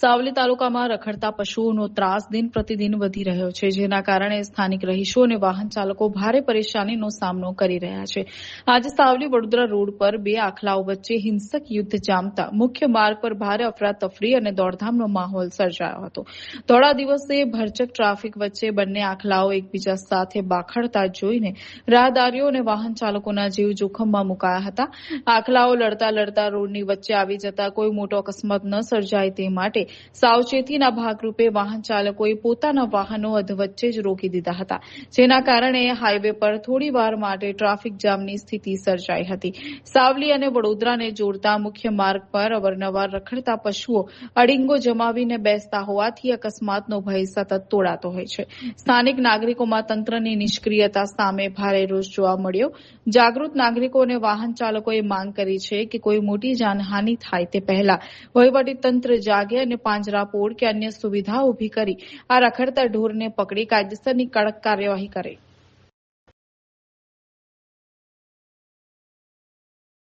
સાવલી તાલુકામાં રખડતા પશુઓનો ત્રાસ દિન પ્રતિદિન વધી રહ્યો છે, જેના કારણે સ્થાનિક રહીશો અને વાહન ચાલકો ભારે પરેશાનીનો સામનો કરી રહ્યા છે. આજે સાવલી વડોદરા રોડ પર બે આખલાઓ વચ્ચે હિંસક યુદ્ધ જામતા મુખ્ય માર્ગ પર ભારે અફરાતફરી અને દોડધામનો માહોલ સર્જાયો હતો. થોડા દિવસે ભરચક ટ્રાફિક વચ્ચે બંને આખલાઓ એકબીજા સાથે બાખડતા જોઈને રાહદારીઓ અને વાહન ચાલકોના જીવ જોખમમાં મુકાયા હતા. આખલાઓ લડતા રોડની વચ્ચે આવી જતા કોઈ મોટો અકસ્માત ન સર્જાય તે માટે સાવચેતીના ભાગરૂપે વાહન ચાલકોએ પોતાના વાહનો અધવચ્ચે જ રોકી દીધા હતા, જેના કારણે હાઈવે પર થોડીવાર માટે ટ્રાફિક જામની સ્થિતિ સર્જાઈ હતી. સાવલી અને વડોદરાને જોડતા મુખ્ય માર્ગ પર અવારનવાર રખડતા પશુઓ અડીંગો જમાવીને બેસતા હોવાથી અકસ્માતનો ભય સતત તોડાતો હોય છે. સ્થાનિક નાગરિકોમાં તંત્રની નિષ્ક્રિયતા સામે ભારે રોષ જોવા મળ્યો. જાગૃત નાગરિકો અને વાહન ચાલકોએ માંગ કરી છે કે કોઈ મોટી જાનહાનિ થાય તે પહેલા વહીવટી તંત્ર જાગે અને પાંજરાપોળ કે અન્ય સુવિધા ઉભી કરી આ રખડતા ઢોરને પકડી કાયદેસરની કડક કાર્યવાહી કરે.